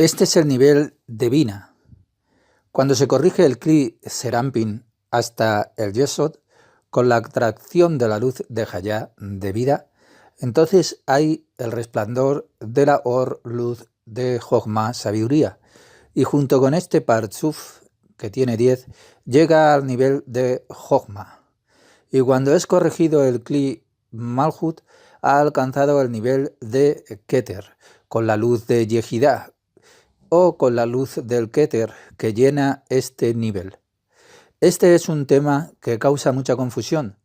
Este es el nivel de Vina. Cuando se corrige el Kli Serampin hasta el Yesod, con la atracción de la luz de Hayá, de vida, entonces hay el resplandor de la Or, luz de Jochma, sabiduría, y junto con este Partzuf, que tiene 10, llega al nivel de Jochma. Y cuando es corregido el Kli Malhut, ha alcanzado el nivel de Keter, con la luz de Yehidá, o con la luz del Keter que llena este nivel. Este es un tema que causa mucha confusión,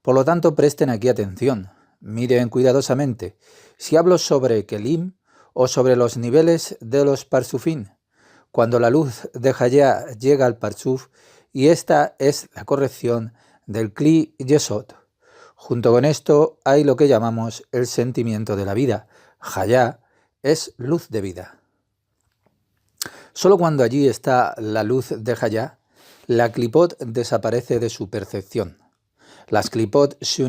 por lo tanto presten aquí atención, miren cuidadosamente si hablo sobre Kelim o sobre los niveles de los Parsufín, cuando la luz de Hayá llega al Parsuf, y esta es la corrección del Kli Yesod. Junto con esto hay lo que llamamos el sentimiento de la vida. Hayá es luz de vida. Solo cuando allí está la luz de Hayá, la Klipot desaparece de su percepción. Las Klipot se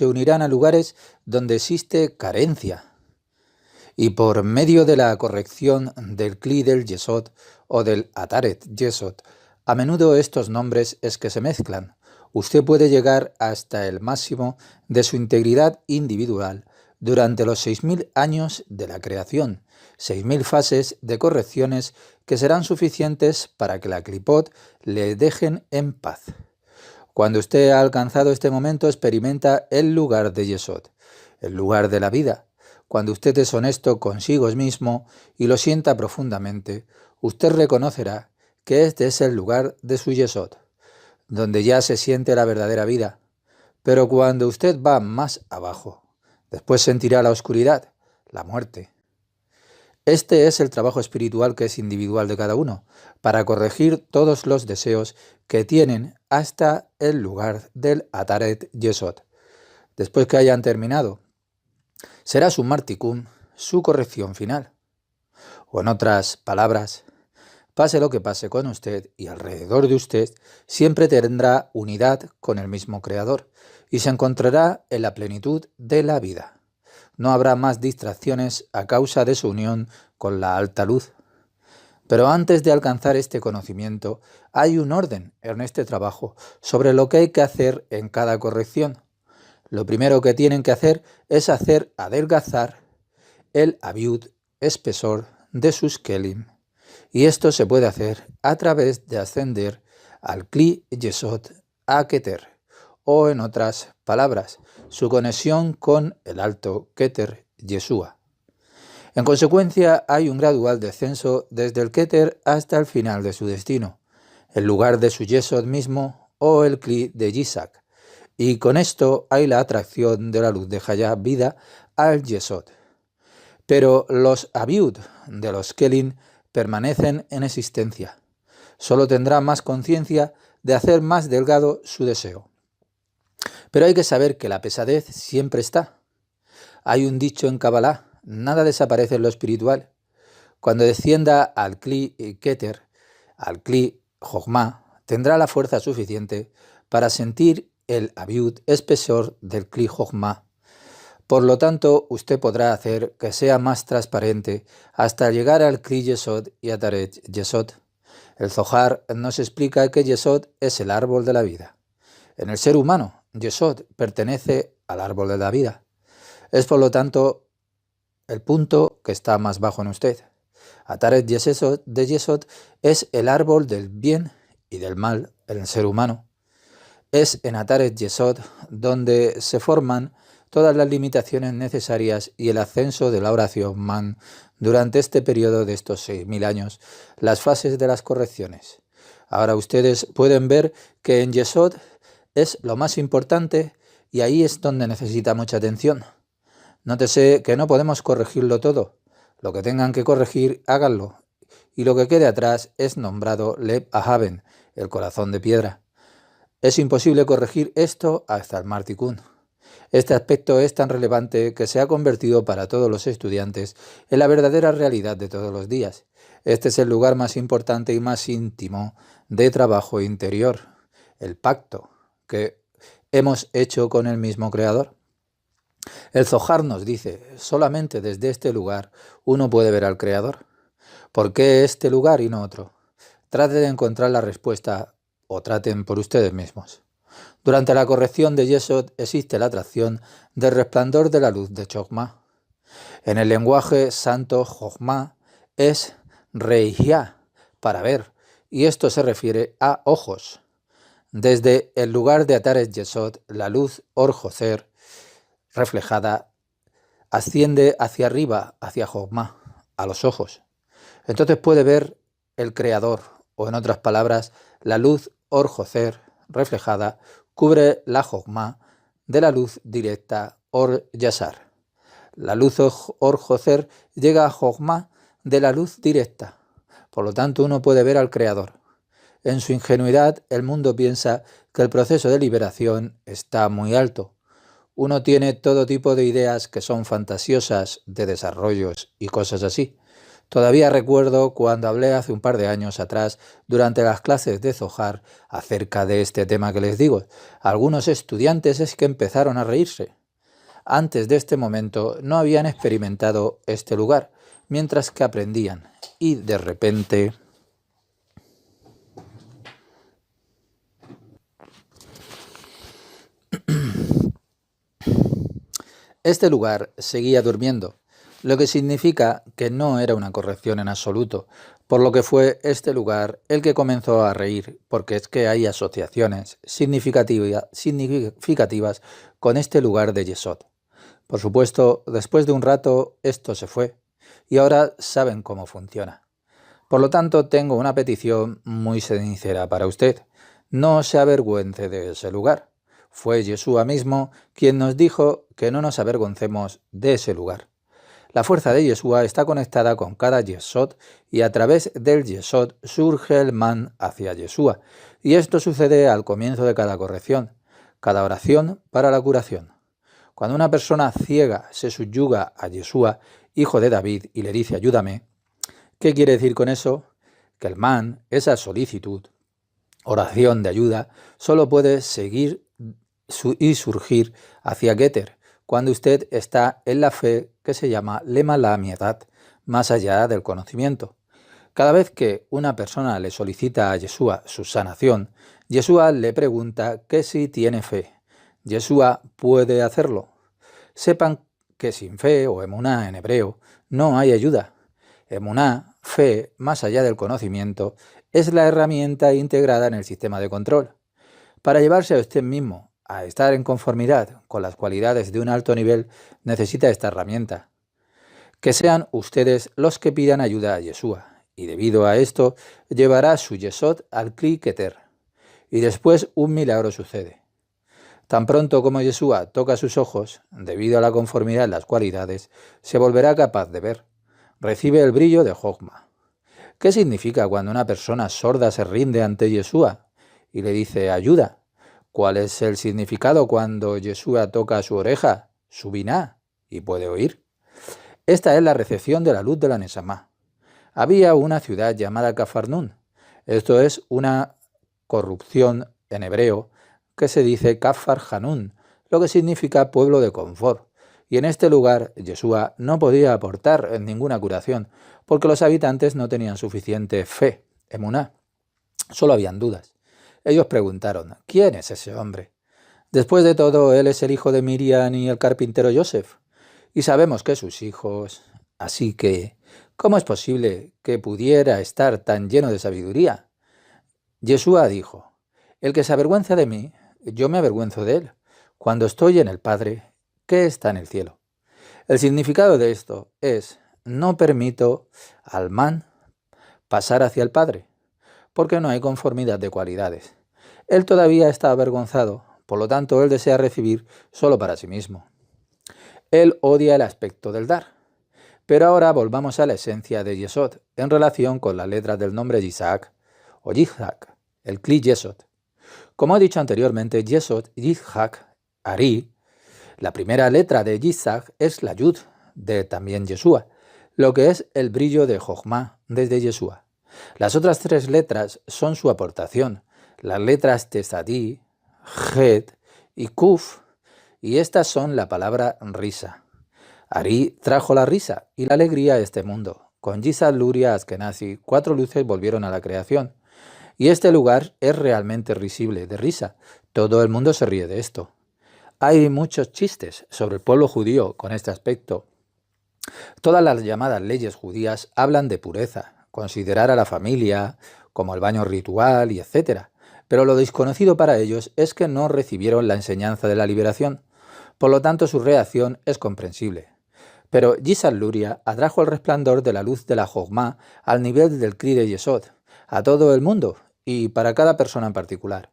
unirán a lugares donde existe carencia. Y por medio de la corrección del Kli del Yesod o del Ataret Yesod, a menudo estos nombres es que se mezclan. Usted puede llegar hasta el máximo de su integridad individual durante los 6.000 años de la creación, 6.000 fases de correcciones que serán suficientes para que la Klipot le dejen en paz. Cuando usted ha alcanzado este momento, experimenta el lugar de Yesod, el lugar de la vida. Cuando usted es honesto consigo mismo y lo sienta profundamente, usted reconocerá que este es el lugar de su Yesod, donde ya se siente la verdadera vida. Pero cuando usted va más abajo, después sentirá la oscuridad, la muerte. Este es el trabajo espiritual que es individual de cada uno, para corregir todos los deseos que tienen hasta el lugar del Ataret Yesod. Después que hayan terminado, será su Martikum, su corrección final. O en otras palabras, pase lo que pase con usted y alrededor de usted, siempre tendrá unidad con el mismo Creador y se encontrará en la plenitud de la vida. No habrá más distracciones a causa de su unión con la alta luz. Pero antes de alcanzar este conocimiento, hay un orden en este trabajo sobre lo que hay que hacer en cada corrección. Lo primero que tienen que hacer es hacer adelgazar el abiud, espesor de sus kelim. Y esto se puede hacer a través de ascender al Kli Yesod a Keter, o en otras palabras, su conexión con el alto Keter Yeshua. En consecuencia, hay un gradual descenso desde el Keter hasta el final de su destino, el lugar de su Yesod mismo o el Kli de Yisak, y con esto hay la atracción de la luz de Hayá vida al Yesod. Pero los abiud de los Kelim permanecen en existencia. Solo tendrá más conciencia de hacer más delgado su deseo. Pero hay que saber que la pesadez siempre está. Hay un dicho en Kabbalah, nada desaparece en lo espiritual. Cuando descienda al Kli Keter, al Kli Jochma, tendrá la fuerza suficiente para sentir el abiud espesor del Kli Jochma. Por lo tanto, usted podrá hacer que sea más transparente hasta llegar al Kli Yesod y Ataret Yesod. El Zohar nos explica que Yesod es el árbol de la vida. En el ser humano, Yesod pertenece al árbol de la vida. Es por lo tanto el punto que está más bajo en usted. Ataret Yesod de Yesod es el árbol del bien y del mal en el ser humano. Es en Ataret Yesod donde se forman todas las limitaciones necesarias y el ascenso de la oración man durante este periodo de estos 6.000 años, las fases de las correcciones. Ahora ustedes pueden ver que en Yesod es lo más importante y ahí es donde necesita mucha atención. Nótese que no podemos corregirlo todo. Lo que tengan que corregir, háganlo. Y lo que quede atrás es nombrado Lev Ahaven, el corazón de piedra. Es imposible corregir esto hasta el Martikun. Este aspecto es tan relevante que se ha convertido para todos los estudiantes en la verdadera realidad de todos los días. Este es el lugar más importante y más íntimo de trabajo interior, el pacto que hemos hecho con el mismo Creador. El Zohar nos dice, solamente desde este lugar uno puede ver al Creador. ¿Por qué este lugar y no otro? Traten de encontrar la respuesta o traten por ustedes mismos. Durante la corrección de Yesod existe la atracción del resplandor de la luz de Chokmah. En el lenguaje santo, Chokmah es Reijá, para ver, y esto se refiere a ojos. Desde el lugar de Atares Yesod, la luz Or-Joser reflejada asciende hacia arriba, hacia Chokmah, a los ojos. Entonces puede ver el Creador, o en otras palabras, la luz Or-Joser reflejada cubre la Chokmah de la luz directa Or-Yasar. La luz Or-Joser llega a Chokmah de la luz directa. Por lo tanto, uno puede ver al Creador. En su ingenuidad, el mundo piensa que el proceso de liberación está muy alto. Uno tiene todo tipo de ideas que son fantasiosas de desarrollos y cosas así. Todavía recuerdo cuando hablé hace un par de años atrás durante las clases de Zohar acerca de este tema que les digo. Algunos estudiantes es que empezaron a reírse. Antes de este momento no habían experimentado este lugar, mientras que aprendían. Y de repente... Este lugar seguía durmiendo, lo que significa que no era una corrección en absoluto, por lo que fue este lugar el que comenzó a reír, porque es que hay asociaciones significativas con este lugar de Yesod. Por supuesto, después de un rato esto se fue, y ahora saben cómo funciona. Por lo tanto, tengo una petición muy sincera para usted. No se avergüence de ese lugar. Fue Yeshua mismo quien nos dijo que no nos avergoncemos de ese lugar. La fuerza de Yeshua está conectada con cada Yesod y a través del Yesod surge el man hacia Yeshua. Y esto sucede al comienzo de cada corrección, cada oración para la curación. Cuando una persona ciega se subyuga a Yeshua, hijo de David, y le dice ayúdame, ¿qué quiere decir con eso? Que el man, esa solicitud, oración de ayuda, solo puede seguir y surgir hacia Keter, cuando usted está en la fe que se llama Lema la Miedat, más allá del conocimiento. Cada vez que una persona le solicita a Yeshua su sanación, Yeshua le pregunta que si tiene fe. Yeshua puede hacerlo. Sepan que sin fe, o emuná en hebreo, no hay ayuda. Emuná, fe, más allá del conocimiento, es la herramienta integrada en el sistema de control. Para llevarse a usted mismo a estar en conformidad con las cualidades de un alto nivel, necesita esta herramienta. Que sean ustedes los que pidan ayuda a Yeshua, y debido a esto llevará su Yesod al Kli Keter, y después un milagro sucede. Tan pronto como Yeshua toca sus ojos, debido a la conformidad en las cualidades, se volverá capaz de ver. Recibe el brillo de Jokmah. ¿Qué significa cuando una persona sorda se rinde ante Yeshua y le dice ayuda? ¿Cuál es el significado cuando Yeshua toca su oreja, su biná, y puede oír? Esta es la recepción de la luz de la Nesamá. Había una ciudad llamada Cafarnún. Esto es una corrupción en hebreo que se dice Kafar Hanún, lo que significa pueblo de confort. Y en este lugar Yeshua no podía aportar ninguna curación, porque los habitantes no tenían suficiente fe, emuná. Solo habían dudas. Ellos preguntaron, ¿quién es ese hombre? Después de todo, él es el hijo de Miriam y el carpintero Yosef. Y sabemos que sus hijos. Así que, ¿cómo es posible que pudiera estar tan lleno de sabiduría? Yeshua dijo, el que se avergüenza de mí, yo me avergüenzo de él. Cuando estoy en el Padre, que está en el cielo. El significado de esto es, no permito al man pasar hacia el Padre, porque no hay conformidad de cualidades. Él todavía está avergonzado, por lo tanto él desea recibir solo para sí mismo. Él odia el aspecto del dar. Pero ahora volvamos a la esencia de Yesod en relación con las letras del nombre Yitzhak o Yitzhak, el Kli Yesod. Como he dicho anteriormente, Yesod, Yitzhak, Ari, la primera letra de Yitzhak es la Yud de también Yeshua, lo que es el brillo de Jochma desde Yeshua. Las otras tres letras son su aportación, las letras Tesadí, Het y Kuf, y estas son la palabra risa. Ari trajo la risa y la alegría a este mundo, con Yisad Luria Askenazi, 4 luces volvieron a la creación. Y este lugar es realmente risible, de risa. Todo el mundo se ríe de esto. Hay muchos chistes sobre el pueblo judío con este aspecto. Todas las llamadas leyes judías hablan de pureza, considerar a la familia como el baño ritual y etc. Pero lo desconocido para ellos es que no recibieron la enseñanza de la liberación. Por lo tanto, su reacción es comprensible. Pero Yisad Luria atrajo el resplandor de la luz de la Jogma al nivel del Kli de Yesod, a todo el mundo y para cada persona en particular.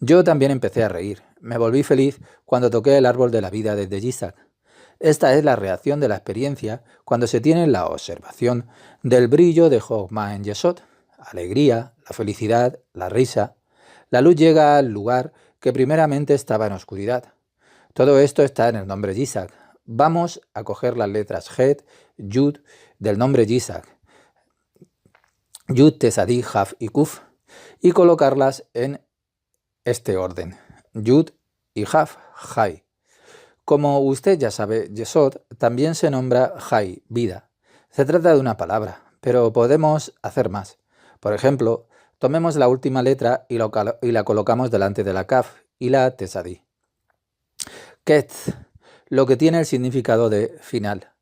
Yo también empecé a reír. Me volví feliz cuando toqué el árbol de la vida desde Yisad. Esta es la reacción de la experiencia cuando se tiene la observación del brillo de Jogma en Yesod. Alegría, la felicidad, la risa. La luz llega al lugar que primeramente estaba en oscuridad. Todo esto está en el nombre Yisad. Vamos a coger las letras Het, Yud del nombre Yisad, Yud, Tesadí, Jaf y Kuf, y colocarlas en este orden. Yud y Jaf, Jai. Como usted ya sabe, Yesod también se nombra Jai, vida. Se trata de una palabra, pero podemos hacer más. Por ejemplo, tomemos la última letra y la colocamos delante de la Kaf y la Tesadí. Ketz, lo que tiene el significado de final.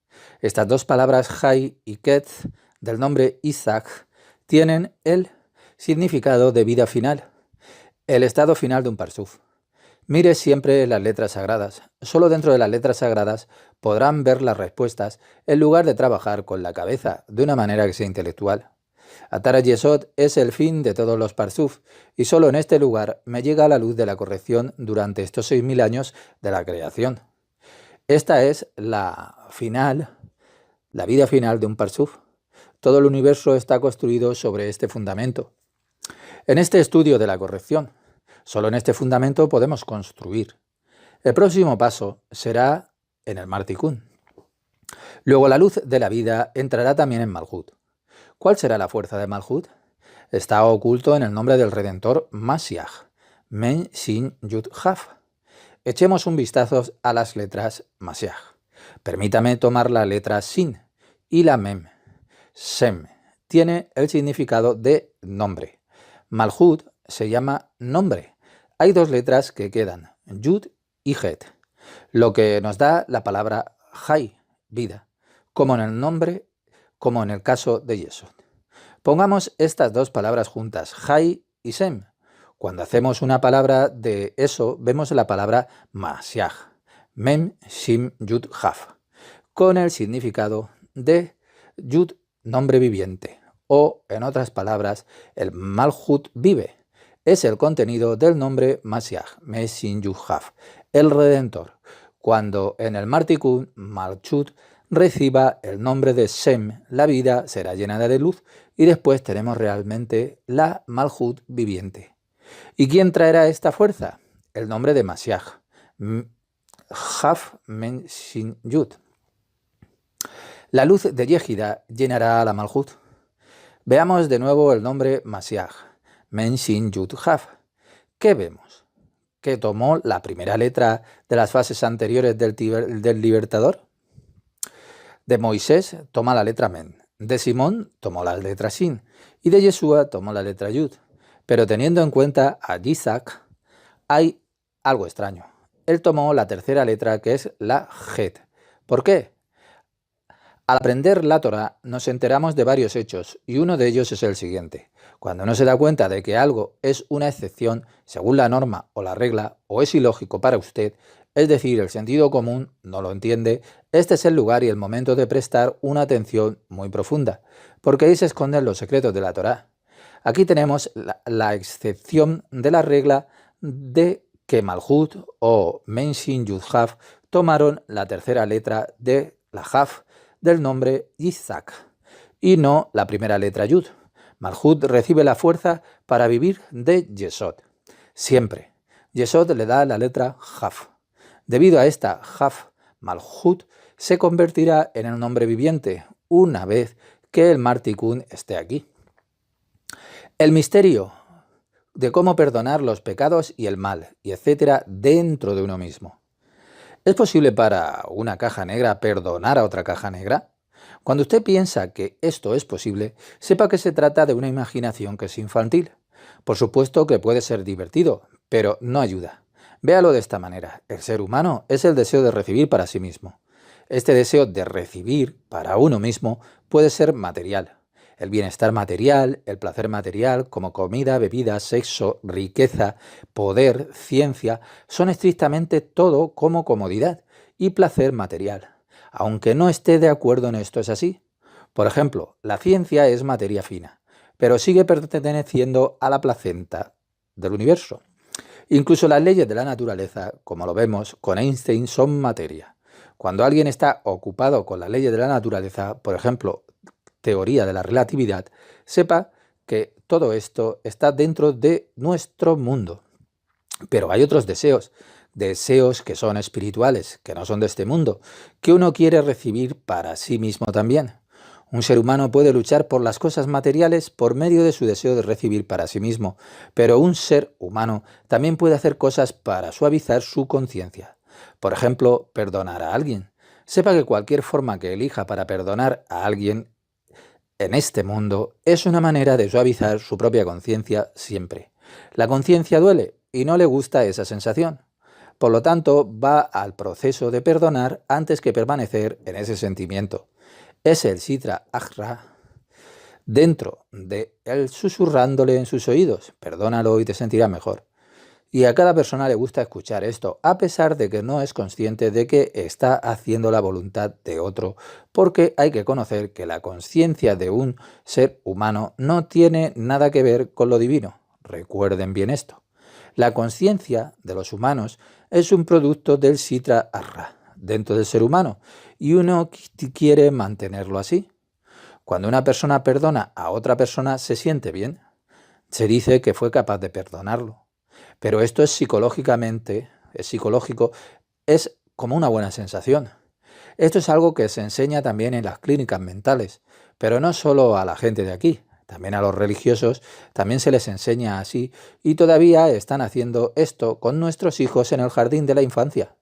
Estas dos palabras Jai y Ketz del nombre Isaac tienen el significado de vida final, el estado final de un parsuf. Mire siempre las letras sagradas. Solo dentro de las letras sagradas podrán ver las respuestas en lugar de trabajar con la cabeza de una manera que sea intelectual. Atara Yesod es el fin de todos los parsuf y solo en este lugar me llega la luz de la corrección durante estos 6000 años de la creación. Esta es la final, la vida final de un parsuf. Todo el universo está construido sobre este fundamento. En este estudio de la corrección, solo en este fundamento podemos construir. El próximo paso será en el Martikun. Luego la luz de la vida entrará también en Malhut. ¿Cuál será la fuerza de Malhut? Está oculto en el nombre del Redentor Mashiach, Men Shin Yud Jaf. Echemos un vistazo a las letras Mashiach. Permítame tomar la letra Sin y la Mem. Sem tiene el significado de nombre. Malhut se llama nombre. Hay 2 letras que quedan, Yud y Het, lo que nos da la palabra Jai, vida, como en el nombre, como en el caso de Yesod. Pongamos estas 2 palabras juntas, Jai y Sem. Cuando hacemos una palabra de eso, vemos la palabra Mashiach, Mem, Shim, Yud, Jaf, con el significado de Yud, nombre viviente, o en otras palabras, el Malhut vive. Es el contenido del nombre Mashiach, Mem, Shim, Yud, Jaf, el Redentor. Cuando en el Martikun, Malchut reciba el nombre de Sem, la vida será llenada de luz y después tenemos realmente la Malhut viviente. ¿Y quién traerá esta fuerza? El nombre de Mashiach, Jaf, Men, Shin, Yud. La luz de Yehida llenará a la Malhut. Veamos de nuevo el nombre Mashiach, Men, Shin, Yud, Jaf. ¿Qué vemos? Que tomó la primera letra de las fases anteriores del libertador. De Moisés toma la letra Men, de Simón tomó la letra Shin y de Yeshua tomó la letra Yud. Pero teniendo en cuenta a Isaac, hay algo extraño. Él tomó la tercera letra que es la Het. ¿Por qué? Al aprender la Torá nos enteramos de varios hechos y uno de ellos es el siguiente. Cuando uno se da cuenta de que algo es una excepción según la norma o la regla o es ilógico para usted, es decir, el sentido común no lo entiende, este es el lugar y el momento de prestar una atención muy profunda, porque ahí se esconden los secretos de la Torá. Aquí tenemos la excepción de la regla de que Malhut o Men Shin Yud Jaf tomaron la tercera letra de la Jaf del nombre Isaac y no la primera letra Yud. Malhut recibe la fuerza para vivir de Yesod. Siempre. Yesod le da la letra Jaf. Debido a esta Jaf, Malhut se convertirá en el nombre viviente una vez que el Martikun esté aquí. El misterio de cómo perdonar los pecados y el mal, y etcétera, dentro de uno mismo. ¿Es posible para una caja negra perdonar a otra caja negra? Cuando usted piensa que esto es posible, sepa que se trata de una imaginación que es infantil. Por supuesto que puede ser divertido, pero no ayuda. Véalo de esta manera. El ser humano es el deseo de recibir para sí mismo. Este deseo de recibir para uno mismo puede ser material. El bienestar material, el placer material, como comida, bebida, sexo, riqueza, poder, ciencia, son estrictamente todo como comodidad y placer material. Aunque no esté de acuerdo en esto, es así. Por ejemplo, la ciencia es materia fina, pero sigue perteneciendo a la placenta del universo. Incluso las leyes de la naturaleza, como lo vemos con Einstein, son materia. Cuando alguien está ocupado con las leyes de la naturaleza, por ejemplo, teoría de la relatividad, sepa que todo esto está dentro de nuestro mundo. Pero hay otros deseos que son espirituales, que no son de este mundo, que uno quiere recibir para sí mismo también. Un ser humano puede luchar por las cosas materiales por medio de su deseo de recibir para sí mismo, pero un ser humano también puede hacer cosas para suavizar su conciencia. Por ejemplo, perdonar a alguien. Sepa que cualquier forma que elija para perdonar a alguien en este mundo es una manera de suavizar su propia conciencia siempre. La conciencia duele y no le gusta esa sensación. Por lo tanto, va al proceso de perdonar antes que permanecer en ese sentimiento. Es el Sitra Ajra dentro de él susurrándole en sus oídos: perdónalo y te sentirás mejor. Y a cada persona le gusta escuchar esto, a pesar de que no es consciente de que está haciendo la voluntad de otro, porque hay que conocer que la conciencia de un ser humano no tiene nada que ver con lo divino. Recuerden bien esto. La conciencia de los humanos es un producto del Sitra Arra dentro del ser humano, y uno quiere mantenerlo así. Cuando una persona perdona a otra persona, se siente bien. Se dice que fue capaz de perdonarlo. Pero esto es psicológico, es como una buena sensación. Esto es algo que se enseña también en las clínicas mentales, pero no solo a la gente de aquí, también a los religiosos también se les enseña así, y todavía están haciendo esto con nuestros hijos en el jardín de la infancia.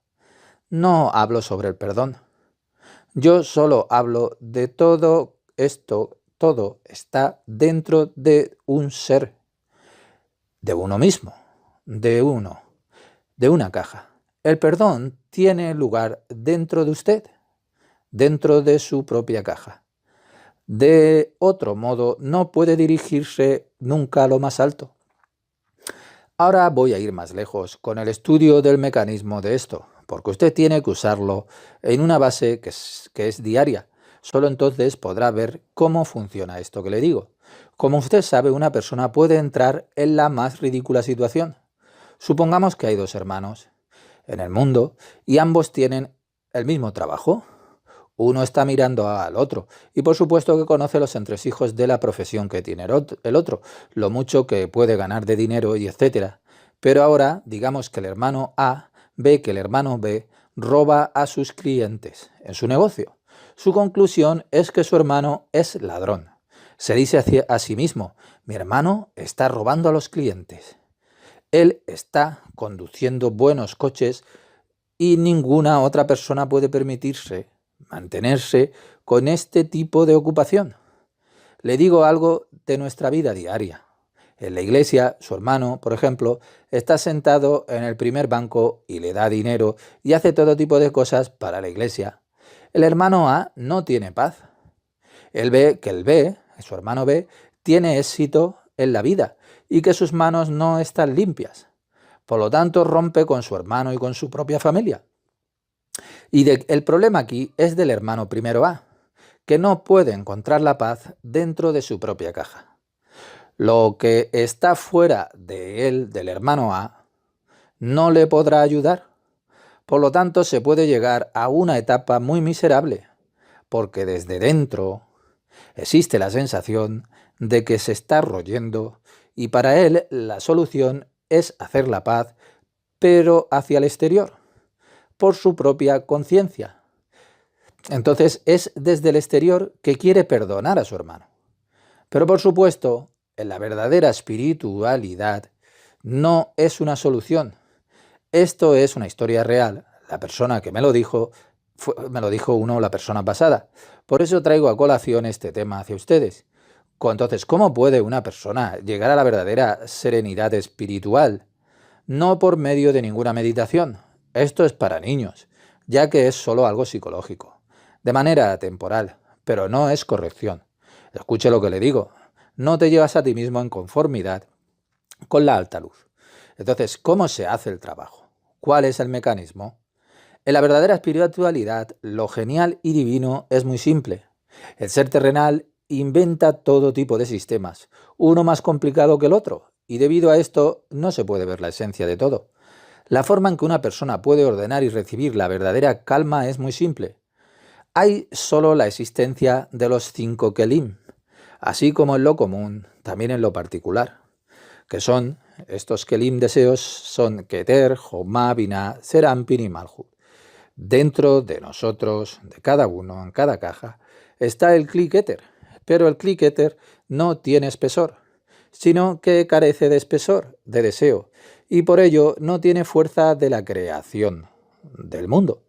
No hablo sobre el perdón. Yo solo hablo de todo esto, todo está dentro de un ser, de uno mismo, de uno, de una caja. El perdón tiene lugar dentro de usted, dentro de su propia caja. De otro modo, no puede dirigirse nunca a lo más alto. Ahora voy a ir más lejos con el estudio del mecanismo de esto, porque usted tiene que usarlo en una base que es diaria. Solo entonces podrá ver cómo funciona esto que le digo. Como usted sabe, una persona puede entrar en la más ridícula situación. Supongamos que hay dos hermanos en el mundo y ambos tienen el mismo trabajo. Uno está mirando al otro y por supuesto que conoce los entresijos de la profesión que tiene el otro, lo mucho que puede ganar de dinero y etcétera. Pero ahora digamos que el hermano A ve que el hermano B roba a sus clientes en su negocio. Su conclusión es que su hermano es ladrón. Se dice a sí mismo: mi hermano está robando a los clientes. Él está conduciendo buenos coches y ninguna otra persona puede permitirse mantenerse con este tipo de ocupación. Le digo algo de nuestra vida diaria. En la iglesia, su hermano, por ejemplo, está sentado en el primer banco y le da dinero y hace todo tipo de cosas para la iglesia. El hermano A no tiene paz. Él ve que su hermano B, tiene éxito en la vida y que sus manos no están limpias. Por lo tanto, rompe con su hermano y con su propia familia. El problema aquí es del hermano primero A, que no puede encontrar la paz dentro de su propia caja. Lo que está fuera de él, del hermano A, no le podrá ayudar. Por lo tanto, se puede llegar a una etapa muy miserable, porque desde dentro existe la sensación de que se está royendo y para él la solución es hacer la paz, pero hacia el exterior, por su propia conciencia. Entonces es desde el exterior que quiere perdonar a su hermano. Pero por supuesto, en la verdadera espiritualidad no es una solución. Esto es una historia real. La persona que me lo dijo me lo dijo uno la persona pasada. Por eso traigo a colación este tema hacia ustedes. Entonces, ¿cómo puede una persona llegar a la verdadera serenidad espiritual? No por medio de ninguna meditación. Esto es para niños, ya que es solo algo psicológico, de manera temporal, pero no es corrección. Escuche lo que le digo. No te llevas a ti mismo en conformidad con la alta luz. Entonces, ¿cómo se hace el trabajo? ¿Cuál es el mecanismo? En la verdadera espiritualidad, lo genial y divino es muy simple. El ser terrenal inventa todo tipo de sistemas, uno más complicado que el otro, y debido a esto no se puede ver la esencia de todo. La forma en que una persona puede ordenar y recibir la verdadera calma es muy simple. Hay solo la existencia de los 5 Kelim, así como en lo común, también en lo particular, que son estos Kelim deseos son Keter, Jochma, Binah, Serampin y Malhut. Dentro de nosotros, de cada uno, en cada caja, está el Kli Keter, pero el Kli Keter no tiene espesor, sino que carece de espesor, de deseo, y por ello no tiene fuerza de la creación del mundo.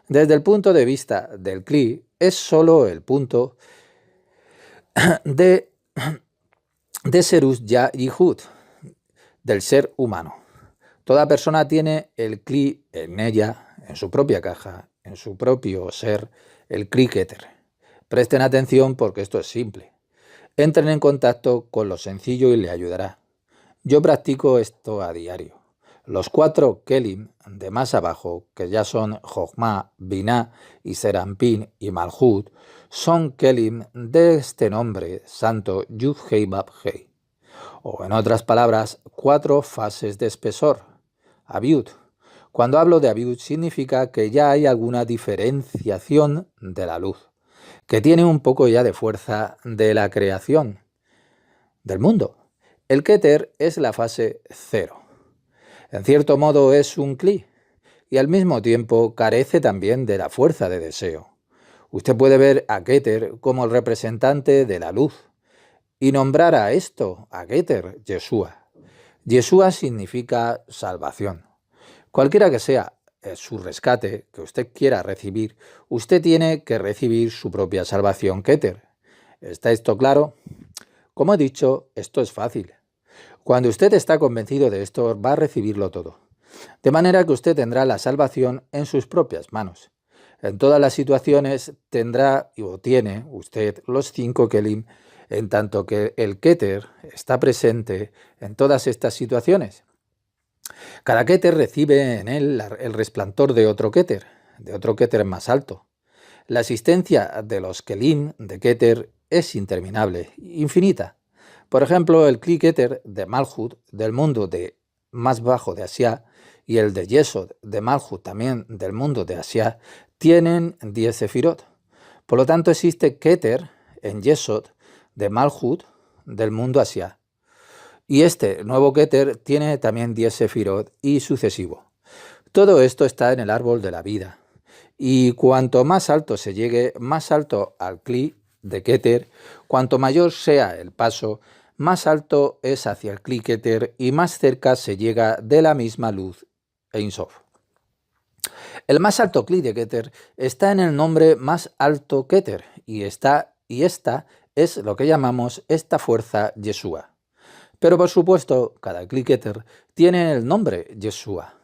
Desde el punto de vista del Kli, es solo el punto de Serus Ya Yihud, del ser humano. Toda persona tiene el Kli en ella, en su propia caja, en su propio ser, el Kli Keter. Presten atención porque esto es simple. Entren en contacto con lo sencillo y le ayudará. Yo practico esto a diario. Los 4 Kelim de más abajo, que ya son Jochma, Binah y Serampin y Malhut, son Kelim de este nombre santo Yud Hei Bab Hei. O en otras palabras, 4 fases de espesor. Abiud. Cuando hablo de Abiud significa que ya hay alguna diferenciación de la luz, que tiene un poco ya de fuerza de la creación del mundo. El Keter es la fase 0. En cierto modo es un Kli y al mismo tiempo carece también de la fuerza de deseo. Usted puede ver a Keter como el representante de la luz y nombrar a esto, a Keter, Yeshua. Yeshua significa salvación. Cualquiera que sea su rescate que usted quiera recibir, usted tiene que recibir su propia salvación Keter. ¿Está esto claro? Como he dicho, esto es fácil. Cuando usted está convencido de esto, va a recibirlo todo. De manera que usted tendrá la salvación en sus propias manos. En todas las situaciones tendrá o tiene usted los 5 Kelim, en tanto que el Keter está presente en todas estas situaciones. Cada Keter recibe en él el resplandor de otro Keter más alto. La existencia de los Kelim de Keter es interminable, infinita. Por ejemplo, el Kli Keter de Malhut, del mundo de más bajo de Asia, y el de Yesod de Malhut, también del mundo de Asia, tienen 10 sefirot. Por lo tanto, existe Keter en Yesod de Malhut, del mundo Asia. Y este nuevo Keter tiene también 10 sefirot y sucesivo. Todo esto está en el árbol de la vida. Y cuanto más alto se llegue, más alto al Kli de Keter, cuanto mayor sea el paso, más alto es hacia el Kli Keter y más cerca se llega de la misma luz Ein Sof. El más alto Kli de Keter está en el nombre más alto Keter y esta es lo que llamamos esta fuerza Yeshua. Pero por supuesto, cada Kli Keter tiene el nombre Yeshua.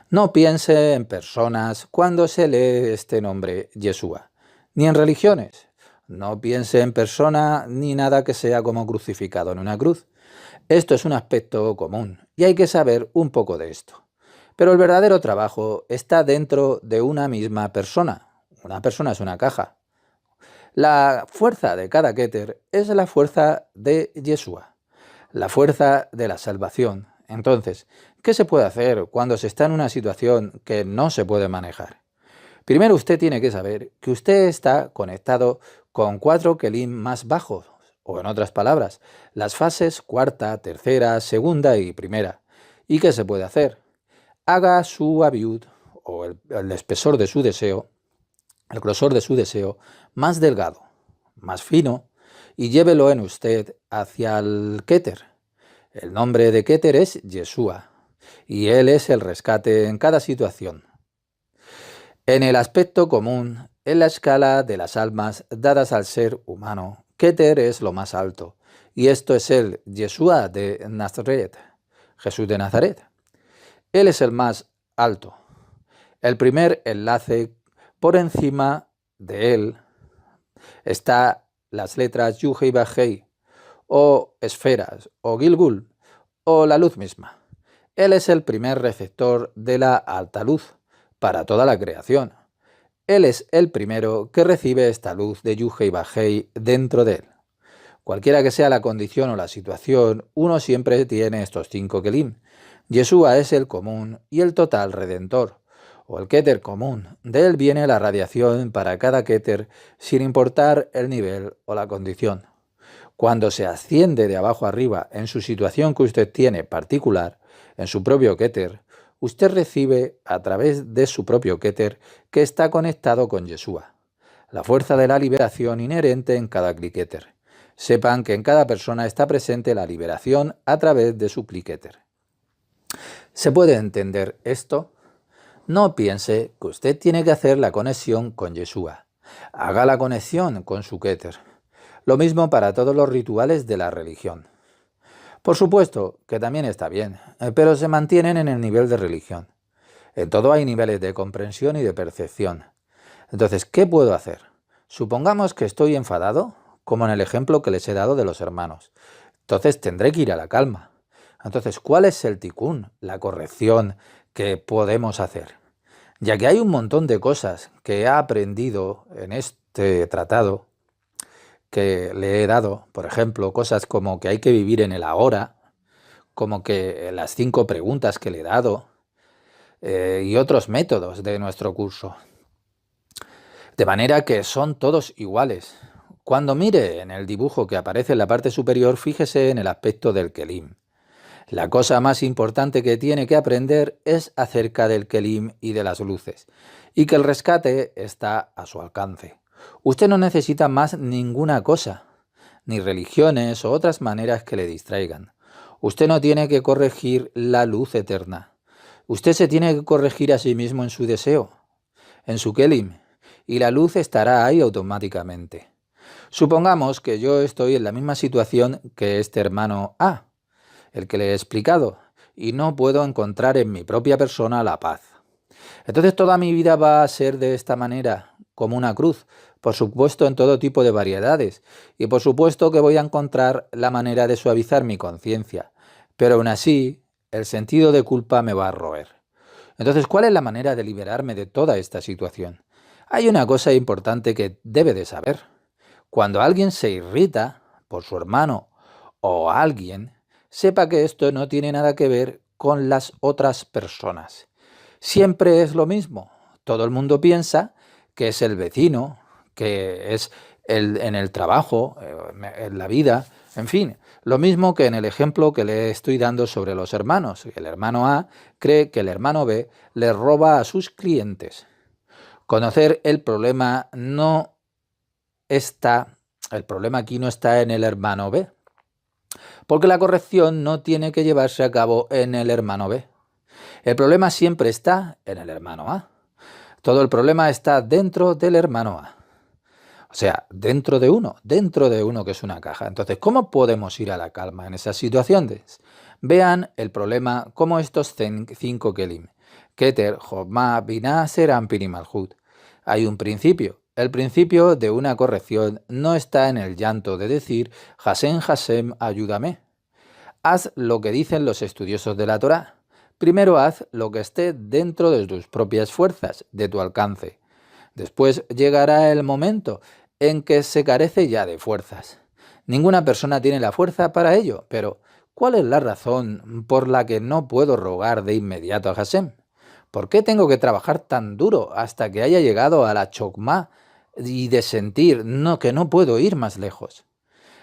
No piense en personas cuando se lee este nombre Yeshua, ni en religiones. No piense en persona ni nada que sea como crucificado en una cruz. Esto es un aspecto común y hay que saber un poco de esto. Pero el verdadero trabajo está dentro de una misma persona. Una persona es una caja. La fuerza de cada Keter es la fuerza de Yeshua, la fuerza de la salvación. Entonces, ¿qué se puede hacer cuando se está en una situación que no se puede manejar? Primero usted tiene que saber que usted está conectado con 4 Kelim más bajos, o en otras palabras, las fases cuarta, tercera, segunda y primera. ¿Y qué se puede hacer? Haga su abiud, o el espesor de su deseo, el grosor de su deseo, más delgado, más fino, y llévelo en usted hacia el Keter. El nombre de Keter es Yeshua, y él es el rescate en cada situación. En el aspecto común, en la escala de las almas dadas al ser humano, Keter es lo más alto, y esto es el Yeshua de Nazaret, Jesús de Nazaret. Él es el más alto. El primer enlace por encima de él está las letras Yuhei Bajei, o esferas, o Gilgul, o la luz misma. Él es el primer receptor de la alta luz para toda la creación. Él es el primero que recibe esta luz de Yuhei Bajei dentro de él. Cualquiera que sea la condición o la situación, uno siempre tiene estos 5 kelim. Yeshua es el común y el total redentor, o el Keter común. De él viene la radiación para cada Keter, sin importar el nivel o la condición. Cuando se asciende de abajo arriba en su situación que usted tiene particular, en su propio Keter, usted recibe a través de su propio Keter que está conectado con Yeshua, la fuerza de la liberación inherente en cada Kliketer. Sepan que en cada persona está presente la liberación a través de su Kliketer. ¿Se puede entender esto? No piense que usted tiene que hacer la conexión con Yeshua. Haga la conexión con su Keter. Lo mismo para todos los rituales de la religión. Por supuesto que también está bien, pero se mantienen en el nivel de religión. En todo hay niveles de comprensión y de percepción. Entonces, ¿qué puedo hacer? Supongamos que estoy enfadado, como en el ejemplo que les he dado de los hermanos. Entonces tendré que ir a la calma. Entonces, ¿cuál es el tikún, la corrección que podemos hacer? Ya que hay un montón de cosas que he aprendido en este tratado, que le he dado, por ejemplo, cosas como que hay que vivir en el ahora, como que las 5 preguntas que le he dado, y otros métodos de nuestro curso. De manera que son todos iguales. Cuando mire en el dibujo que aparece en la parte superior, fíjese en el aspecto del kelim. La cosa más importante que tiene que aprender es acerca del kelim y de las luces, y que el rescate está a su alcance. Usted no necesita más ninguna cosa, ni religiones o otras maneras que le distraigan. Usted no tiene que corregir la luz eterna. Usted se tiene que corregir a sí mismo en su deseo, en su kelim, y la luz estará ahí automáticamente. Supongamos que yo estoy en la misma situación que este hermano A, el que le he explicado, y no puedo encontrar en mi propia persona la paz. Entonces toda mi vida va a ser de esta manera, como una cruz, por supuesto en todo tipo de variedades, y por supuesto que voy a encontrar la manera de suavizar mi conciencia, pero aún así el sentido de culpa me va a roer. Entonces, ¿cuál es la manera de liberarme de toda esta situación? Hay una cosa importante que debe de saber. Cuando alguien se irrita por su hermano o alguien, sepa que esto no tiene nada que ver con las otras personas. Siempre es lo mismo. Todo el mundo piensa que es el vecino, que es en el trabajo, en la vida, en fin, lo mismo que en el ejemplo que le estoy dando sobre los hermanos. El hermano A cree que el hermano B le roba a sus clientes. Conocer el problema el problema aquí no está en el hermano B, porque la corrección no tiene que llevarse a cabo en el hermano B. El problema siempre está en el hermano A. Todo el problema está dentro del hermano A. O sea, dentro de uno que es una caja. Entonces, ¿cómo podemos ir a la calma en esas situaciones? Vean el problema como estos 5 kelim. Keter, Jochma, Binah, Serampin y Malhut. Hay un principio. El principio de una corrección no está en el llanto de decir Hashem, Hashem, ayúdame. Haz lo que dicen los estudiosos de la Torá. Primero haz lo que esté dentro de tus propias fuerzas, de tu alcance. Después llegará el momento en que se carece ya de fuerzas. Ninguna persona tiene la fuerza para ello, pero ¿cuál es la razón por la que no puedo rogar de inmediato a Hashem? ¿Por qué tengo que trabajar tan duro hasta que haya llegado a la chokmah y de sentir que no puedo ir más lejos?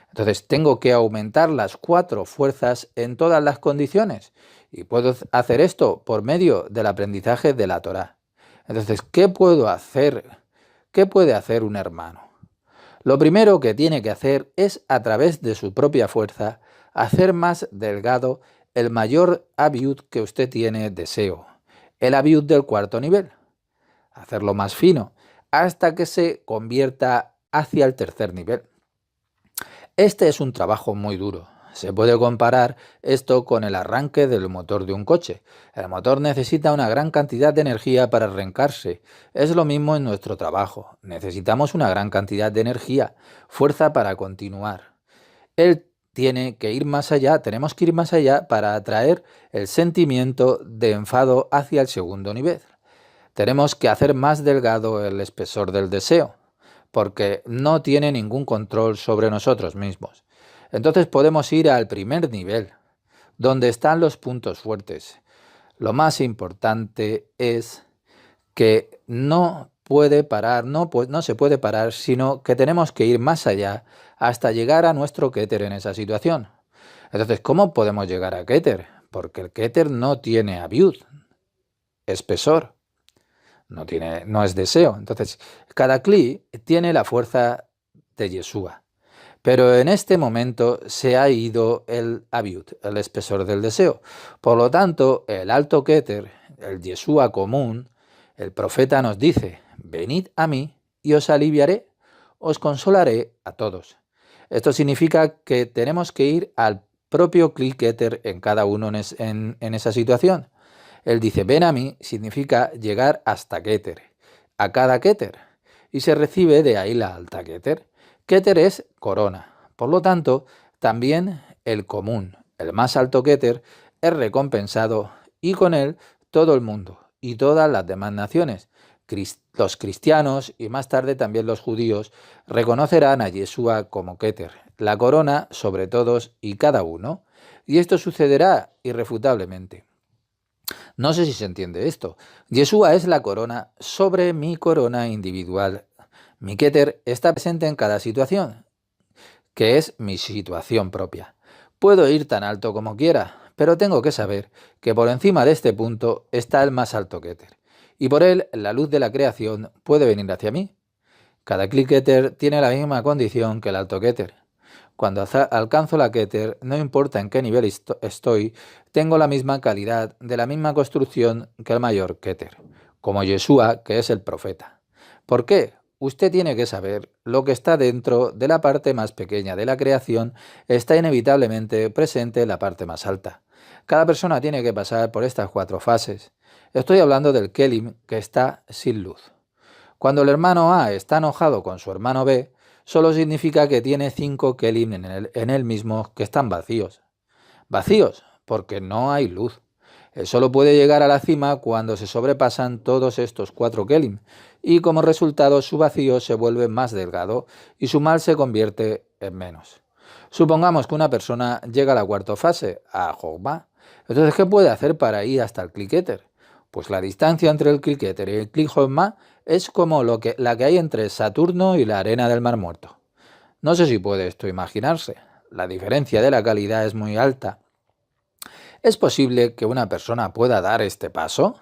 Entonces tengo que aumentar las 4 fuerzas en todas las condiciones y puedo hacer esto por medio del aprendizaje de la Torá. Entonces, ¿qué puedo hacer? ¿Qué puede hacer un hermano? Lo primero que tiene que hacer es, a través de su propia fuerza, hacer más delgado el mayor abiut que usted tiene deseo, el abiut del 4.º nivel. hacerlo más fino, hasta que se convierta hacia el tercer nivel. Este es un trabajo muy duro. Se puede comparar esto con el arranque del motor de un coche. El motor necesita una gran cantidad de energía para arrancarse. Es lo mismo en nuestro trabajo. Necesitamos una gran cantidad de energía, fuerza para continuar. Él tiene que ir más allá, tenemos que ir más allá para atraer el sentimiento de enfado hacia el segundo nivel. Tenemos que hacer más delgado el espesor del deseo, porque no tiene ningún control sobre nosotros mismos. Entonces podemos ir al primer nivel, donde están los puntos fuertes. Lo más importante es que no puede parar, no se puede parar, sino que tenemos que ir más allá hasta llegar a nuestro Keter en esa situación. Entonces, ¿cómo podemos llegar a Keter? Porque el Keter no tiene abiud, espesor, no es deseo. Entonces, cada Kli tiene la fuerza de Yeshua. Pero en este momento se ha ido el abiud, el espesor del deseo. Por lo tanto, el alto Keter, el Yeshua común, el profeta nos dice: venid a mí y os aliviaré, os consolaré a todos. Esto significa que tenemos que ir al propio Kli Keter en cada uno en esa situación. Él dice: ven a mí, significa llegar hasta Keter, a cada Keter, y se recibe de ahí la alta Keter. Keter es corona. Por lo tanto, también el común, el más alto Keter, es recompensado, y con él todo el mundo y todas las demás naciones. Los cristianos y más tarde también los judíos reconocerán a Yeshua como Keter, la corona sobre todos y cada uno. Y esto sucederá irrefutablemente. No sé si se entiende esto. Yeshua es la corona sobre mi corona individual. Mi Keter está presente en cada situación, que es mi situación propia. Puedo ir tan alto como quiera, pero tengo que saber que por encima de este punto está el más alto Keter, y por él la luz de la creación puede venir hacia mí. Cada Kli Keter tiene la misma condición que el alto Keter. Cuando alcanzo la Keter, no importa en qué nivel estoy, tengo la misma calidad, de la misma construcción que el mayor Keter, como Yeshua, que es el profeta. ¿Por qué? Usted tiene que saber lo que está dentro de la parte más pequeña de la creación está inevitablemente presente en la parte más alta. Cada persona tiene que pasar por estas 4 fases. Estoy hablando del Kelim, que está sin luz. Cuando el hermano A está enojado con su hermano B, solo significa que tiene 5 Kelim en él mismo que están vacíos. Vacíos, porque no hay luz. Él solo puede llegar a la cima cuando se sobrepasan todos estos 4 Kelim, y como resultado su vacío se vuelve más delgado y su mal se convierte en menos. Supongamos que una persona llega a la 4ª fase, a Jogma. Entonces, ¿qué puede hacer para ir hasta el Kli Keter? Pues la distancia entre el Kli Keter y el Kli Jogma es como la que hay entre Saturno y la arena del Mar Muerto. No sé si puede esto imaginarse. La diferencia de la calidad es muy alta. ¿Es posible que una persona pueda dar este paso?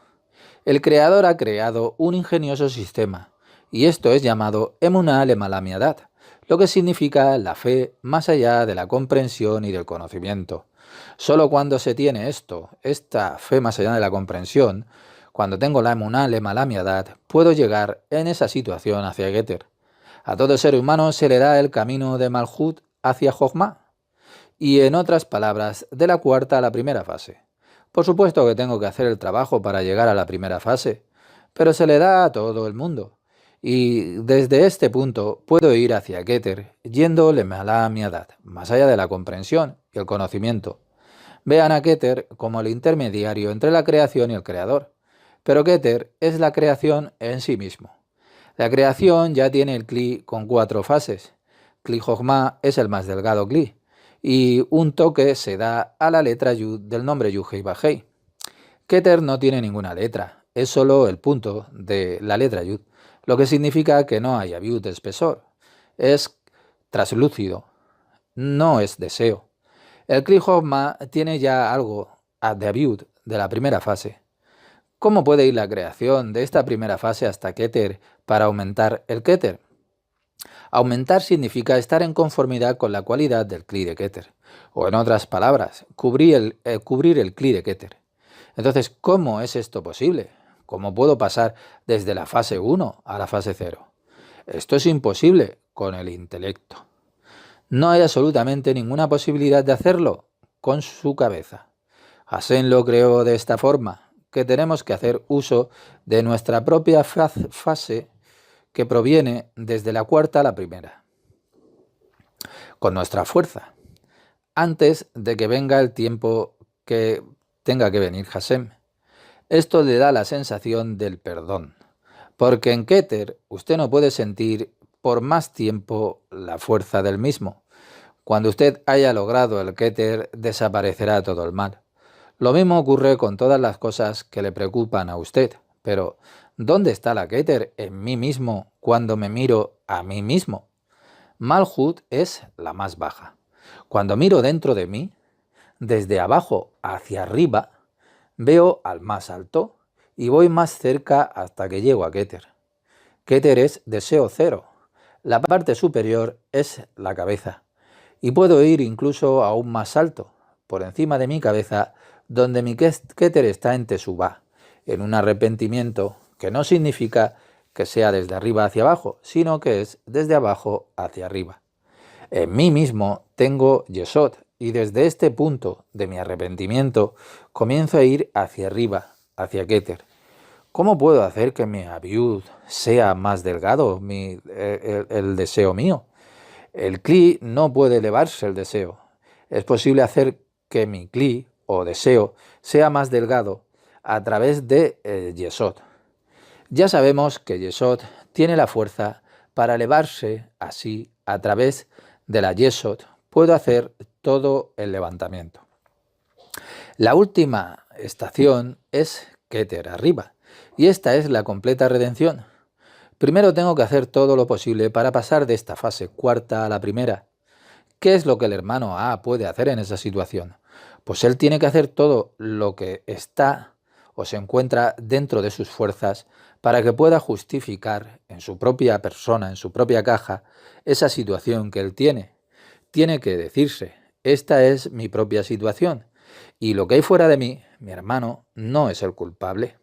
El creador ha creado un ingenioso sistema, y esto es llamado Emuná Lemalamiadat, lo que significa la fe más allá de la comprensión y del conocimiento. Solo cuando se tiene esta fe más allá de la comprensión, cuando tengo la Emuná Lemalamiadat, puedo llegar en esa situación hacia Keter. A todo ser humano se le da el camino de Malhut hacia Jogma, y en otras palabras, de la 4ª a la 1ª fase. Por supuesto que tengo que hacer el trabajo para llegar a la 1ª fase, pero se le da a todo el mundo. Y desde este punto puedo ir hacia Keter, yendo Lemalá Miadat, más allá de la comprensión y el conocimiento. Vean a Keter como el intermediario entre la creación y el creador. Pero Keter es la creación en sí mismo. La creación ya tiene el Kli con 4 fases. Kli Jogma es el más delgado Kli, y un toque se da a la letra Yud del nombre Yuhei Bajei. Keter no tiene ninguna letra, es solo el punto de la letra Yud, lo que significa que no hay abiud de espesor. Es traslúcido, no es deseo. El Kli Jogma tiene ya algo de abiud de la 1ª fase. ¿Cómo puede ir la creación de esta 1ª fase hasta Keter para aumentar el Keter? Aumentar significa estar en conformidad con la cualidad del Kli de Keter, o en otras palabras, cubrir el Kli de Keter. Entonces, ¿cómo es esto posible? ¿Cómo puedo pasar desde la fase 1 a la fase 0? Esto es imposible con el intelecto. No hay absolutamente ninguna posibilidad de hacerlo con su cabeza. Hashem lo creó de esta forma, que tenemos que hacer uso de nuestra propia fase que proviene desde la cuarta a la primera, con nuestra fuerza, antes de que venga el tiempo que tenga que venir Hashem. Esto le da la sensación del perdón, porque en Keter usted no puede sentir por más tiempo la fuerza del mismo. Cuando usted haya logrado el Keter, desaparecerá todo el mal. Lo mismo ocurre con todas las cosas que le preocupan a usted, pero ¿dónde está la Keter en mí mismo cuando me miro a mí mismo? Malhut es la más baja. Cuando miro dentro de mí, desde abajo hacia arriba, veo al más alto y voy más cerca hasta que llego a Keter. Keter es deseo cero. La parte superior es la cabeza. Y puedo ir incluso aún más alto, por encima de mi cabeza, donde mi Keter está en Teshuvá, en un arrepentimiento que no significa que sea desde arriba hacia abajo, sino que es desde abajo hacia arriba. En mí mismo tengo Yesod, y desde este punto de mi arrepentimiento comienzo a ir hacia arriba, hacia Keter. ¿Cómo puedo hacer que mi abiud sea más delgado, el deseo mío? El Kli no puede elevarse el deseo. Es posible hacer que mi Kli o deseo sea más delgado a través de Yesod. Ya sabemos que Yesod tiene la fuerza para elevarse así a través de la Yesod. Puedo hacer todo el levantamiento. La última estación es Keter, arriba, y esta es la completa redención. Primero tengo que hacer todo lo posible para pasar de esta fase cuarta a la primera. ¿Qué es lo que el hermano A puede hacer en esa situación? Pues él tiene que hacer todo lo que está o se encuentra dentro de sus fuerzas para que pueda justificar en su propia persona, en su propia caja, esa situación que él tiene. Tiene que decirse, esta es mi propia situación y lo que hay fuera de mí, mi hermano, no es el culpable.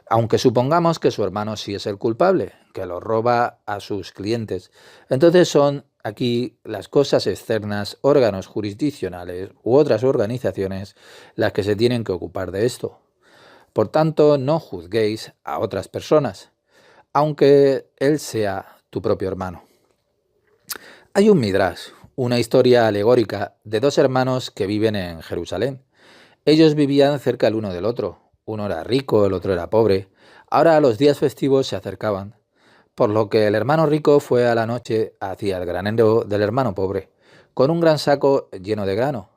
Aunque supongamos que su hermano sí es el culpable, que lo roba a sus clientes. Entonces son aquí las cosas externas, órganos jurisdiccionales u otras organizaciones las que se tienen que ocupar de esto. Por tanto, no juzguéis a otras personas, aunque él sea tu propio hermano. Hay un midrash, una historia alegórica de dos hermanos que viven en Jerusalén. Ellos vivían cerca el uno del otro. Uno era rico, el otro era pobre. Ahora los días festivos se acercaban, por lo que el hermano rico fue a la noche hacia el granero del hermano pobre, con un gran saco lleno de grano.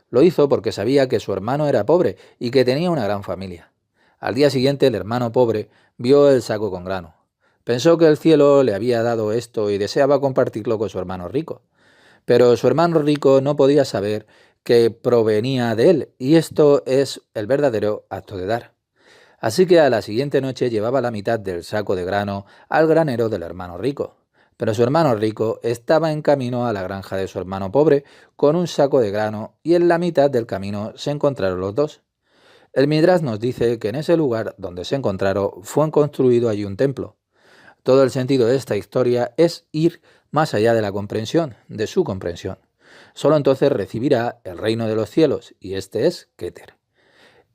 Lo hizo porque sabía que su hermano era pobre y que tenía una gran familia. Al día siguiente el hermano pobre vio el saco con grano. Pensó que el cielo le había dado esto y deseaba compartirlo con su hermano rico. Pero su hermano rico no podía saber que provenía de él, y esto es el verdadero acto de dar. Así que a la siguiente noche llevaba la mitad del saco de grano al granero del hermano rico. Pero su hermano rico estaba en camino a la granja de su hermano pobre con un saco de grano, y en la mitad del camino se encontraron los dos. El Midrash nos dice que en ese lugar donde se encontraron fue construido allí un templo. Todo el sentido de esta historia es ir más allá de la comprensión, de su comprensión. Solo entonces recibirá el reino de los cielos, y este es Keter.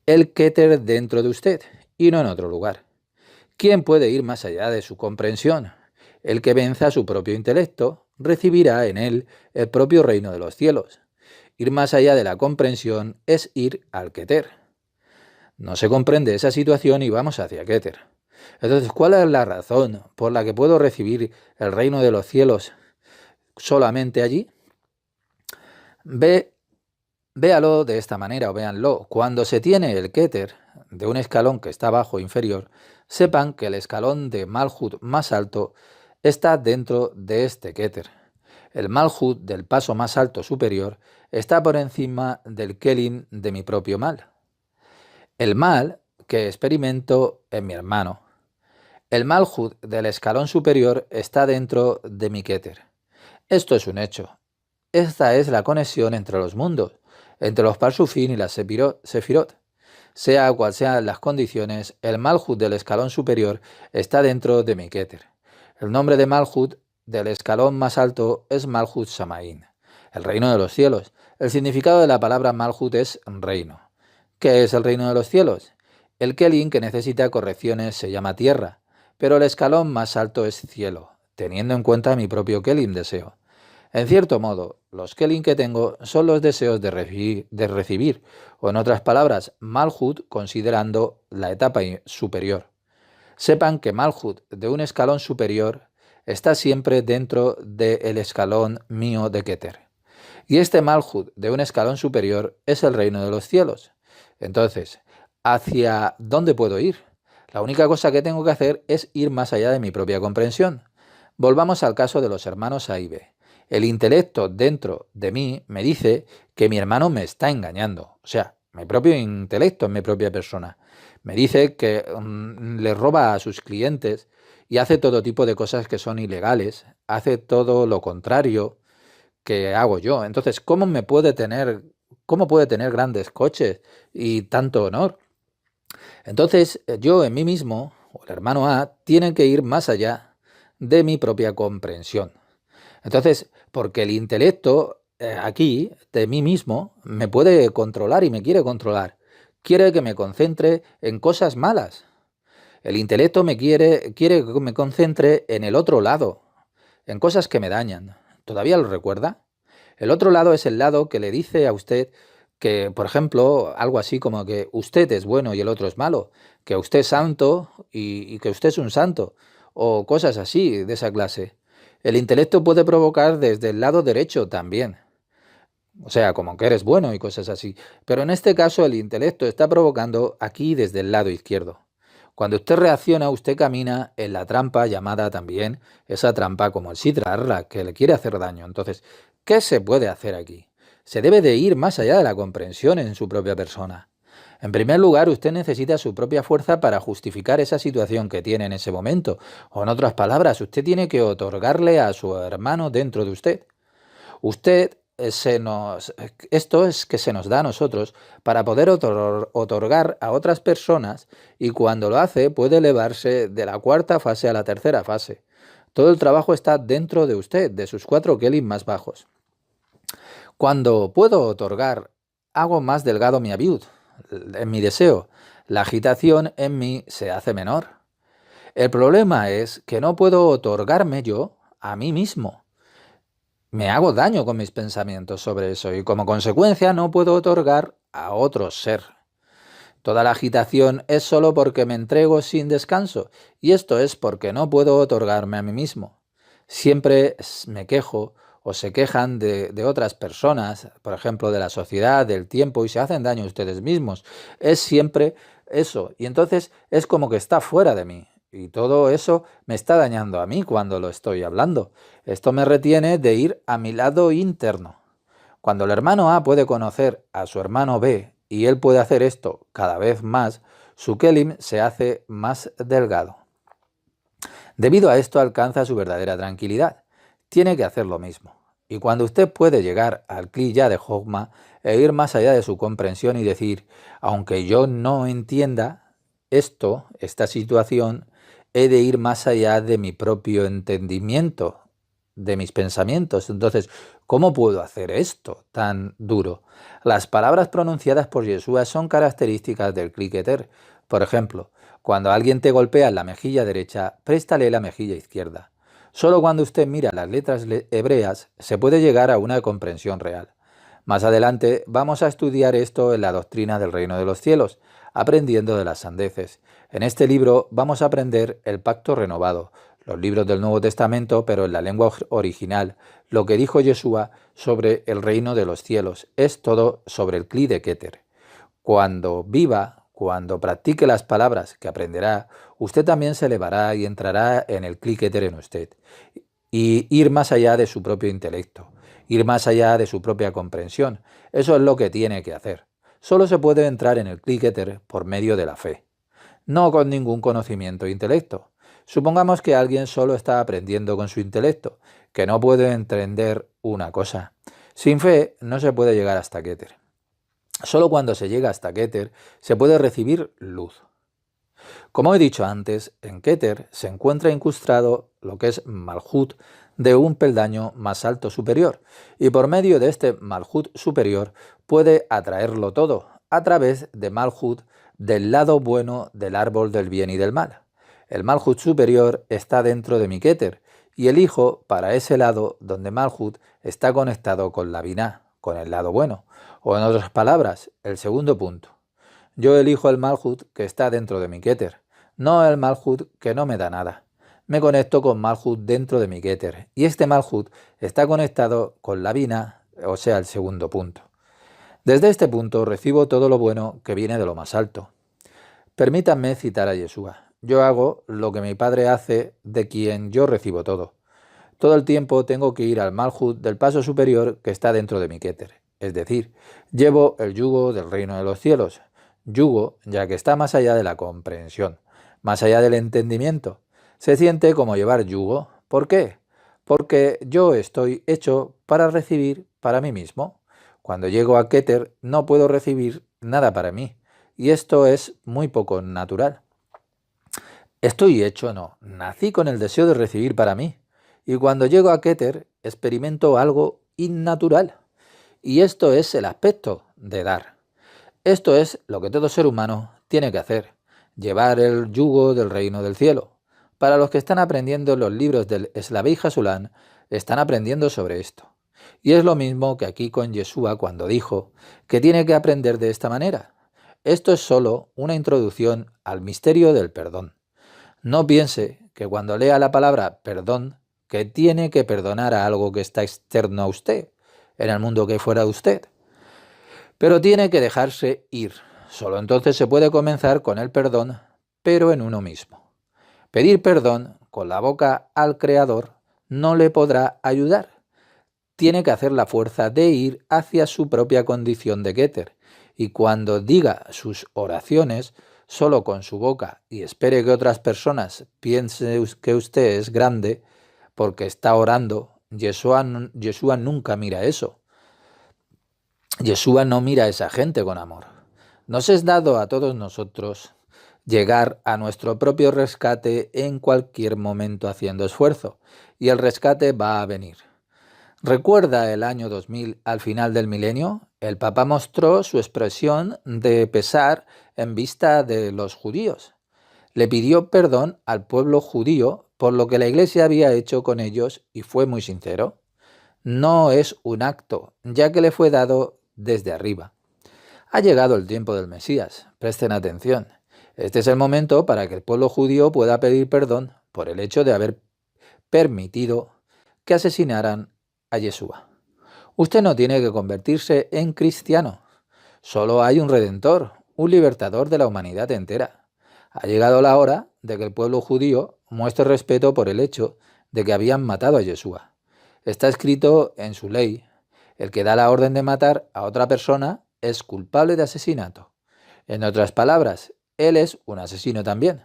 El Keter dentro de usted, y no en otro lugar. ¿Quién puede ir más allá de su comprensión? El que venza su propio intelecto recibirá en él el propio reino de los cielos. Ir más allá de la comprensión es ir al Keter. No se comprende esa situación y vamos hacia Keter. Entonces, ¿cuál es la razón por la que puedo recibir el reino de los cielos solamente allí? Véalo de esta manera o véanlo. Cuando se tiene el Keter de un escalón que está abajo inferior, sepan que el escalón de Malhut más alto está dentro de este Keter. El Malhut del paso más alto superior está por encima del Kelim de mi propio mal. El mal que experimento en mi hermano. El Malhut del escalón superior está dentro de mi Keter. Esto es un hecho. Esta es la conexión entre los mundos, entre los Parsufín y las Sefirot. Sea cual sean las condiciones, el Malhut del escalón superior está dentro de mi Keter. El nombre de Malhut del escalón más alto es Malhut Shamaín, el reino de los cielos. El significado de la palabra Malhut es reino. ¿Qué es el reino de los cielos? El Kelim que necesita correcciones se llama tierra, pero el escalón más alto es cielo, teniendo en cuenta mi propio Kelim deseo. En cierto modo, los Kelim que tengo son los deseos de recibir, o en otras palabras, Malhut considerando la etapa superior. Sepan que Malhut de un escalón superior está siempre dentro del escalón mío de Keter. Y este Malhut de un escalón superior es el reino de los cielos. Entonces, ¿hacia dónde puedo ir? La única cosa que tengo que hacer es ir más allá de mi propia comprensión. Volvamos al caso de los hermanos A y B. El intelecto dentro de mí me dice que mi hermano me está engañando. O sea, mi propio intelecto en mi propia persona. Me dice que le roba a sus clientes y hace todo tipo de cosas que son ilegales. Hace todo lo contrario que hago yo. Entonces, cómo puede tener grandes coches y tanto honor? Entonces, yo en mí mismo, o el hermano A, tiene que ir más allá de mi propia comprensión. Entonces, porque el intelecto aquí, de mí mismo, me puede controlar y me quiere controlar. Quiere que me concentre en cosas malas. El intelecto quiere que me concentre en el otro lado, en cosas que me dañan. ¿Todavía lo recuerda? El otro lado es el lado que le dice a usted que, por ejemplo, algo así como que usted es bueno y el otro es malo, que usted es santo y que usted es un santo, o cosas así de esa clase. El intelecto puede provocar desde el lado derecho también, o sea, como que eres bueno y cosas así, pero en este caso el intelecto está provocando aquí desde el lado izquierdo. Cuando usted reacciona, usted camina en la trampa llamada también, esa trampa como el Sidra Arra, que le quiere hacer daño. Entonces, ¿qué se puede hacer aquí? Se debe de ir más allá de la comprensión en su propia persona. En primer lugar, usted necesita su propia fuerza para justificar esa situación que tiene en ese momento. O en otras palabras, usted tiene que otorgarle a su hermano dentro de usted. Usted esto es que se nos da a nosotros para poder otorgar a otras personas y cuando lo hace puede elevarse de la cuarta fase a la tercera fase. Todo el trabajo está dentro de usted, de sus 4 kelim más bajos. Cuando puedo otorgar, hago más delgado mi abiud, en mi deseo. La agitación en mí se hace menor. El problema es que no puedo otorgarme yo a mí mismo. Me hago daño con mis pensamientos sobre eso y como consecuencia no puedo otorgar a otro ser. Toda la agitación es solo porque me entrego sin descanso y esto es porque no puedo otorgarme a mí mismo. Siempre me quejo o se quejan de otras personas, por ejemplo de la sociedad, del tiempo y se hacen daño a ustedes mismos. Es siempre eso y entonces es como que está fuera de mí. Y todo eso me está dañando a mí cuando lo estoy hablando. Esto me retiene de ir a mi lado interno. Cuando el hermano A puede conocer a su hermano B y él puede hacer esto cada vez más, su kelim se hace más delgado. Debido a esto alcanza su verdadera tranquilidad. Tiene que hacer lo mismo. Y cuando usted puede llegar al kli ya de Jogma e ir más allá de su comprensión y decir, aunque yo no entienda esta situación, he de ir más allá de mi propio entendimiento, de mis pensamientos. Entonces, ¿cómo puedo hacer esto tan duro? Las palabras pronunciadas por Yeshua son características del Kli Keter. Por ejemplo, cuando alguien te golpea en la mejilla derecha, préstale la mejilla izquierda. Solo cuando usted mira las letras hebreas se puede llegar a una comprensión real. Más adelante vamos a estudiar esto en la doctrina del reino de los cielos, aprendiendo de las sandeces. En este libro vamos a aprender el pacto renovado, los libros del Nuevo Testamento, pero en la lengua original. Lo que dijo Yeshua sobre el reino de los cielos es todo sobre el Kli de Keter. Cuando viva, cuando practique las palabras que aprenderá, usted también se elevará y entrará en el Kli Keter en usted. Y ir más allá de su propio intelecto, ir más allá de su propia comprensión. Eso es lo que tiene que hacer. Solo se puede entrar en el Kli Keter por medio de la fe, no con ningún conocimiento e intelecto. Supongamos que alguien solo está aprendiendo con su intelecto, que no puede entender una cosa. Sin fe no se puede llegar hasta Keter. Solo cuando se llega hasta Keter se puede recibir luz. Como he dicho antes, en Keter se encuentra incrustado lo que es Malhut de un peldaño más alto superior, y por medio de este Malhut superior puede atraerlo todo, a través de Malhut del lado bueno del árbol del bien y del mal. El Malhut superior está dentro de mi Keter, y elijo para ese lado donde Malhut está conectado con la Binah, con el lado bueno, o en otras palabras, el segundo punto. Yo elijo el Malhut que está dentro de mi Keter, no el Malhut que no me da nada. Me conecto con Malhut dentro de mi Keter, y este Malhut está conectado con la Binah, o sea, el segundo punto. Desde este punto recibo todo lo bueno que viene de lo más alto. Permítanme citar a Yeshua. Yo hago lo que mi Padre hace, de quien yo recibo todo. Todo el tiempo tengo que ir al Malhut del paso superior que está dentro de mi Keter. Es decir, llevo el yugo del reino de los cielos. Yugo, ya que está más allá de la comprensión, más allá del entendimiento. Se siente como llevar yugo. ¿Por qué? Porque yo estoy hecho para recibir para mí mismo. Cuando llego a Keter no puedo recibir nada para mí. Y esto es muy poco natural. Estoy hecho, no. Nací con el deseo de recibir para mí. Y cuando llego a Keter experimento algo innatural. Y esto es el aspecto de dar. Esto es lo que todo ser humano tiene que hacer, llevar el yugo del reino del cielo. Para los que están aprendiendo los libros del Slavei Hasulán, están aprendiendo sobre esto. Y es lo mismo que aquí con Yeshua cuando dijo que tiene que aprender de esta manera. Esto es solo una introducción al misterio del perdón. No piense que cuando lea la palabra perdón, que tiene que perdonar a algo que está externo a usted, en el mundo que fuera de usted. Pero tiene que dejarse ir. Solo entonces se puede comenzar con el perdón, pero en uno mismo. Pedir perdón con la boca al Creador no le podrá ayudar. Tiene que hacer la fuerza de ir hacia su propia condición de Keter. Y cuando diga sus oraciones, solo con su boca, y espere que otras personas piensen que usted es grande, porque está orando, Yeshua nunca mira eso. Yeshua no mira a esa gente con amor. Nos es dado a todos nosotros llegar a nuestro propio rescate en cualquier momento haciendo esfuerzo, y el rescate va a venir. ¿Recuerda el año 2000 al final del milenio? El Papa mostró su expresión de pesar en vista de los judíos. Le pidió perdón al pueblo judío por lo que la Iglesia había hecho con ellos y fue muy sincero. No es un acto, ya que le fue dado desde arriba. Ha llegado el tiempo del Mesías. Presten atención. Este es el momento para que el pueblo judío pueda pedir perdón por el hecho de haber permitido que asesinaran a Yeshua. Usted no tiene que convertirse en cristiano. Solo hay un redentor, un libertador de la humanidad entera. Ha llegado la hora de que el pueblo judío muestre respeto por el hecho de que habían matado a Yeshua. Está escrito en su ley. El que da la orden de matar a otra persona es culpable de asesinato. En otras palabras, él es un asesino también.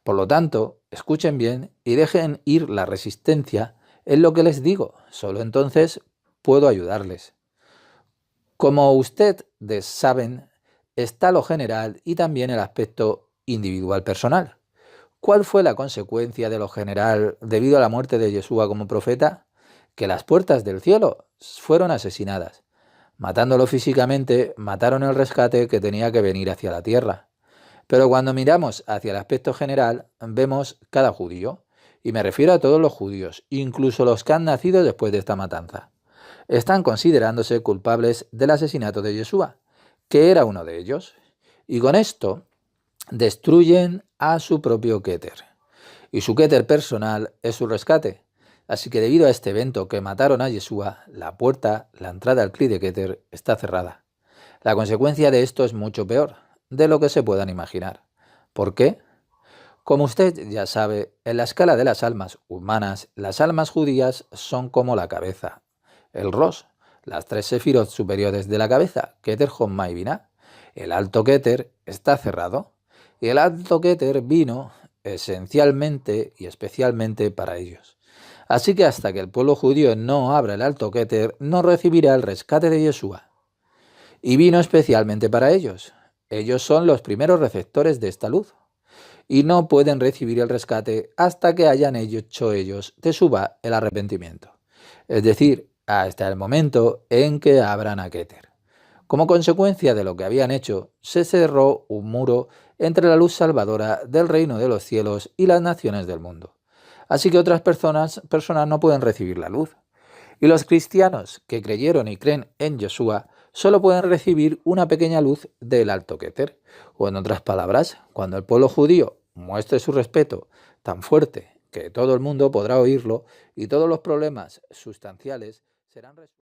Por lo tanto, escuchen bien y dejen ir la resistencia en lo que les digo. Solo entonces puedo ayudarles. Como ustedes saben, está lo general y también el aspecto individual personal. ¿Cuál fue la consecuencia de lo general debido a la muerte de Yeshua como profeta? Que las puertas del cielo fueron asesinadas. Matándolo físicamente, mataron el rescate que tenía que venir hacia la tierra. Pero cuando miramos hacia el aspecto general, vemos cada judío, y me refiero a todos los judíos, incluso los que han nacido después de esta matanza. Están considerándose culpables del asesinato de Yeshua, que era uno de ellos, y con esto destruyen a su propio Keter. Y su Keter personal es su rescate. Así que debido a este evento que mataron a Yeshua, la entrada al Kli de Keter está cerrada. La consecuencia de esto es mucho peor de lo que se puedan imaginar. ¿Por qué? Como usted ya sabe, en la escala de las almas humanas, las almas judías son como la cabeza, el Rosh, las tres sefirot superiores de la cabeza, Keter, Jomma y Binah. El alto Keter está cerrado, y el alto Keter vino esencialmente y especialmente para ellos. Así que hasta que el pueblo judío no abra el alto Keter, no recibirá el rescate de Yeshua. y vino especialmente para ellos. Ellos son los primeros receptores de esta luz y no pueden recibir el rescate hasta que hayan hecho ellos de suba el arrepentimiento, es decir, hasta el momento en que abran a Keter. Como consecuencia de lo que habían hecho, se cerró un muro entre la luz salvadora del reino de los cielos y las naciones del mundo. Así que otras personas no pueden recibir la luz. Y los cristianos que creyeron y creen en Yeshua solo pueden recibir una pequeña luz del alto Keter. O en otras palabras, cuando el pueblo judío muestre su respeto tan fuerte que todo el mundo podrá oírlo y todos los problemas sustanciales serán resueltos.